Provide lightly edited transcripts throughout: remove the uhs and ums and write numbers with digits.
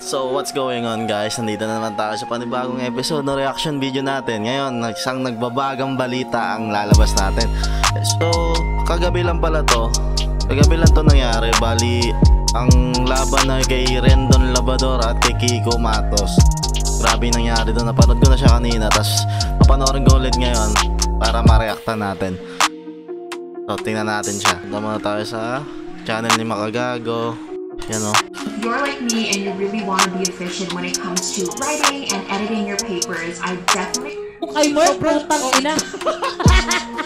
So what's going on guys, nandito na naman tayo sa panibagong episode ng reaction video natin. Ngayon, isang nagbabagang balita ang lalabas natin. So kagabi lang pala to, nangyari. Bali, ang laban na kay Rendon Labrador at kay Kiko Matos. Grabe nangyari doon, napanood ko na siya kanina, tapos papanoorin ko ulit ngayon para ma-reactan natin. So tingnan natin siya. Punta muna tayo sa channel ni Makagago. Yan o. You're like me and you really want to be efficient when it comes to writing and editing your papers. I definitely... Ay mo, putang ina.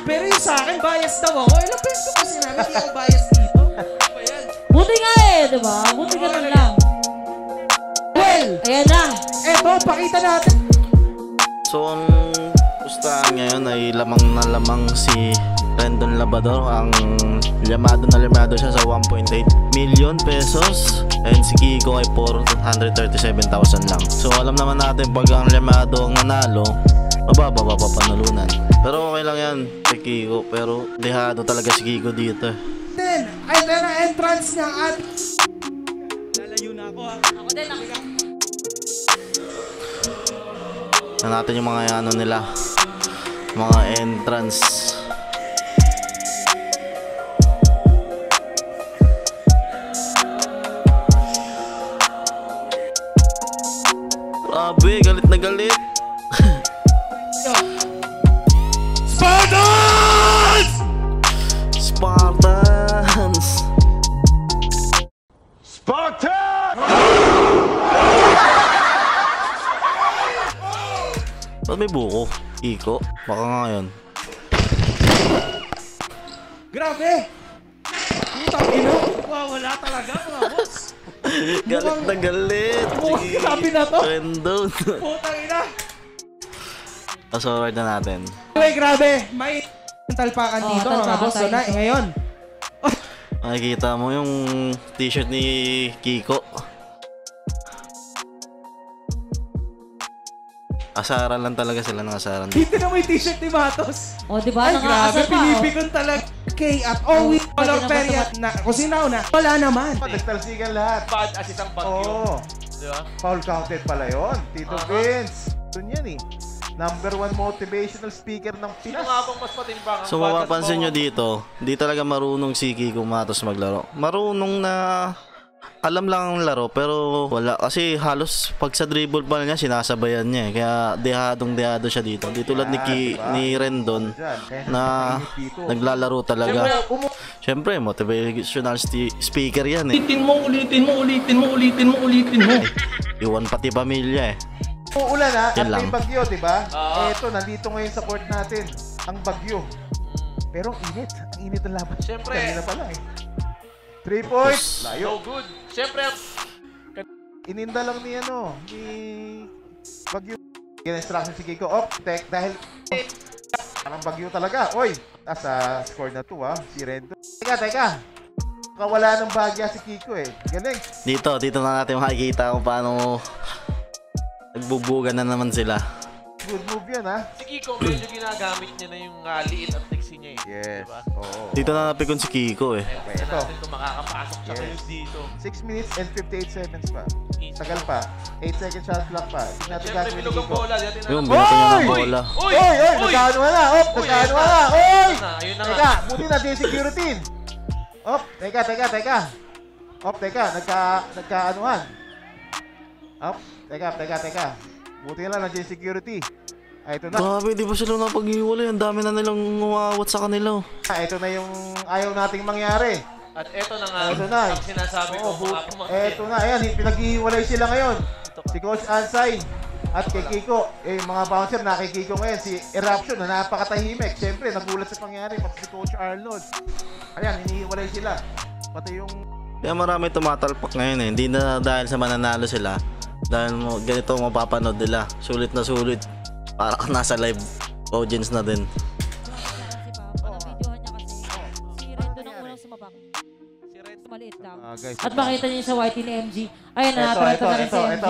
Pero yung sa akin, bias daw ako. Ilang beses ko kasi namin, hindi ako bias dito. Buti nga eh, diba? Buti ka lang. Well, ayan na. Eto, pakita natin. So ang pustahan ngayon ay lamang na lamang si Rendon Labrador. Ang limado siya sa 1.8 million pesos and si Kiko ay 437,000 lang. So alam naman natin pag ang limado ang nanalo, mababa pa panalunan. Pero okay lang yan si Kiko, pero dehado talaga si Kiko dito. Then, ay ito na entrance niya at lalayo na ako ha. Ako din ako. Na natin yung mga ano nila, mga entrance. Grabe, galit na galit. Spartans! Spartans! Spartans! Ba't may buko? Kiko? Baka nga yun. Grabe! Putang ina! Wala talaga mga boss! Galit na galit! Grabe na to! Rendon! Putang ina! Pasaward na natin. Anyway, grabe! May talpakan dito mga boss. So na, ngayon. Makikita mo yung t-shirt ni Kiko. Asaran lang talaga sila ng asaran. Dito na may t-shirt ni Matos. O diba? Ay, grabe. Nakakasal pa. Pinipikon talaga. K at Owi. Color period na. Kung sinauna, wala naman. Nagtalsikan lahat. Bad as isang bagyo. Oo. Diba? Foul counted pala yun. Tito Vince. Ito yan eh. #1 motivational speaker ng Sino Pinas. nga bang mas matimbang? So mapapansin nyo dito, di talaga marunong si Kiko Matos maglaro. Marunong na alam lang ang laro pero wala. Kasi halos pag sa dribble pa niya sinasabayan niya eh. Kaya dehado siya dito. Di tulad ni Rendon na naglalaro talaga. Siyempre motivational speaker yan eh. Ulitin mo. Iwan pati pamilya eh. Uulan ha, at Yan lang. may bagyo, di ba? Eto, nandito ngayon sa court natin, ang bagyo. Pero ang init ang laban. Siyempre. Kanina pa lang eh. 3 points, layo. So good. Siyempre, Ininda lang ni bagyo. Gina-instruction si Kiko. Dahil parang bagyo talaga. Oy, nasa score na 2 ha, si Rendo. Teka. Kawala ng bagya si Kiko eh. Galing. Dito na natin makikita kung paano nagbubugan na naman sila. Good move yan ha. si Kiko medyo ginagamit niya na yung liit at tiksi niya eh. Yes. Diba? Oo. Dito na napikon si Kiko eh. Ito natin kung makakapasok siya kayo dito. 6 minutes and 58 seconds pa. Tagal pa. 8 second shot clock pa. Tingnan natin Siyempre, gagawin ni bilog ang Kiko. bola. Dati na. Yung binato niya ng bola. Uy! Nagkano na! Nagkano na! Ayun na nga. Teka, buti na din security. Teka. Nagkaanuhan. Teka. Buti na lang nandiyan security. Ito na. Grabe, di ba sila napag-iwalay? Ang dami na nilang umawat sa kanila. Ito na yung ayaw nating mangyari. At eto na nga. Ito na. Ang sinasabi ko mga pamangkin. Ito na. Ayan, pinag-ihiwalay sila ngayon. Si Coach Ansay at kay Kiko. Mga bouncer na kay Kiko ngayon. Si Eruption na napakatahimik. Siyempre, nagulat sa pangyari. Pati si Coach Arnold. Ayan, hinihiwalay sila. Pati yung... Kaya marami tumatalpak ngayon eh. Hindi na dahil sa mananalo sila. Dahil ganito mapapanood nila. Sulit na sulit. Para ka nasa live audience na din. Videohan niya kasi si Rendon ang unang sumabak. Maliit lang. guys, At makita niyo sa YT ni MG. Ayun na, ito, na rin si MG.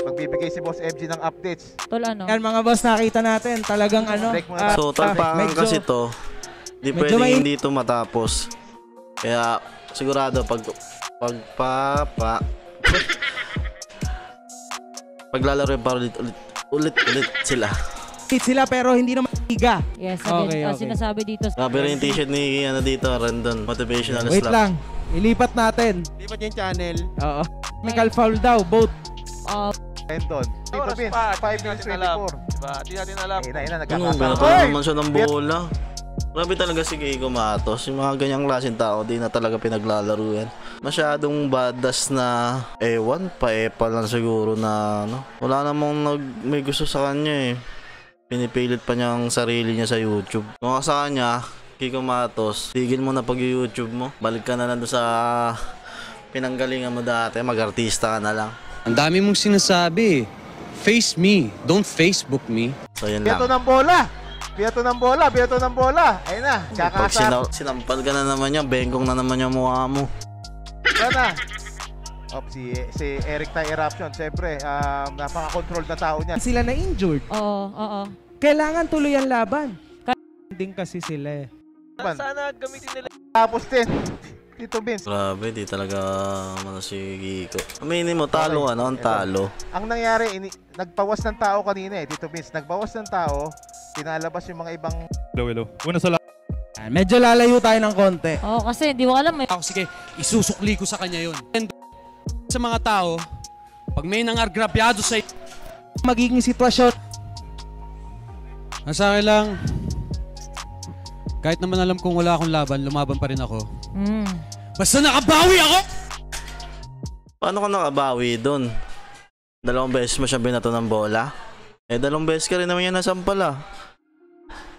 magbibigay si Boss MG ng updates. Tol ano? Yan mga boss, nakita natin. Talagang ano. Break muna. So talpakan medyo- kasi to. Di medyo pwedeng hindi to matapos. Kaya sigurado pag Paglalaro pa ulit sila. Hit sila pero hindi naman higa. Yes, sabi, Okay, okay. sinasabi dito. Grabe rin yung t-shirt ni dito, Randon. Motivational Wait slap. lang. Ilipat natin. Lipat yung channel. Oo. Technical foul daw, both. Rendon. Tito Oras Vince, pa, 5 di minutes natin alam. 24. Diba? Di natin alam. Ayun na, Ano, nagkakasama. binato Hoy! naman siya ng bola. Grabe talaga si Keiko Matos. Yung mga ganyang klaseng tao, di na talaga pinaglalaro yan. Masyadong badass na ewan, pa lang siguro na ano. Wala namang may gusto sa kanya eh. Pinipilit pa niya ang sarili niya sa YouTube. Kung sa kanya, Keiko Matos, tigil mo na pag-YouTube mo. Balik ka na lang doon sa pinanggalingan mo dati. Mag-artista ka na lang. Ang dami mong sinasabi. Face me, don't Facebook me. So yan Biyato lang. ng bola. Biyato ng bola. Ayun na, Pag kakasap. sinampal ka na naman niya, bengkong na naman yung mukha mo. Sana. Si Eric Tai Eruption, siyempre, napaka-controlled na tao niya. Sila na injured. Oo. Kailangan tuloy ang laban. Din kasi sila eh. Sana gamitin nila. Tapos din, Tito Vince, Grabe, di talaga ano si Kiko. Aminin mo, talo ano, ang talo. ang nangyari, nagbawas ng tao kanina eh, Tito Vince, nagbawas ng tao, pinalabas yung mga ibang... Hello. Una sa Medyo lalayo tayo ng konti. Oo, kasi di ko alam eh. Ako, sige, isusukli ko sa kanya yun. And sa mga tao, pag may nangargrabyado sa Magiging sitwasyon. nasa akin lang, kahit naman alam kong wala akong laban, lumaban pa rin ako. Basta nakabawi ako! Paano ka nakabawi doon? 2 beses mo siya binato ng bola? 2 beses ka rin naman yan nasampal ah.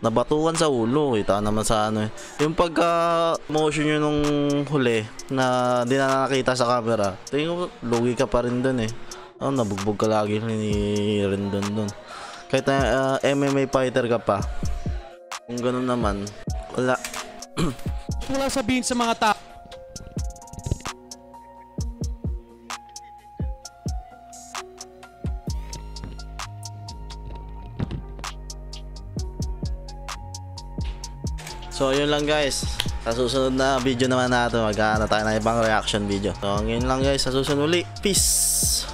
Nabatukan sa ulo, kita naman sa ano eh. Yung pagka-motion nyo nung huli na di na nakita sa camera, tingin ko, lugi ka pa rin doon eh. Nabugbog ka lagi ni Rendon doon. Kahit na MMA fighter ka pa, kung ganun naman, wala. Wala sabihin sa mga tao. So yun lang guys. Sa susunod na video naman natin magkakaroon tayo ng ibang reaction video. So ngayon lang guys, sa susunod uli. Peace!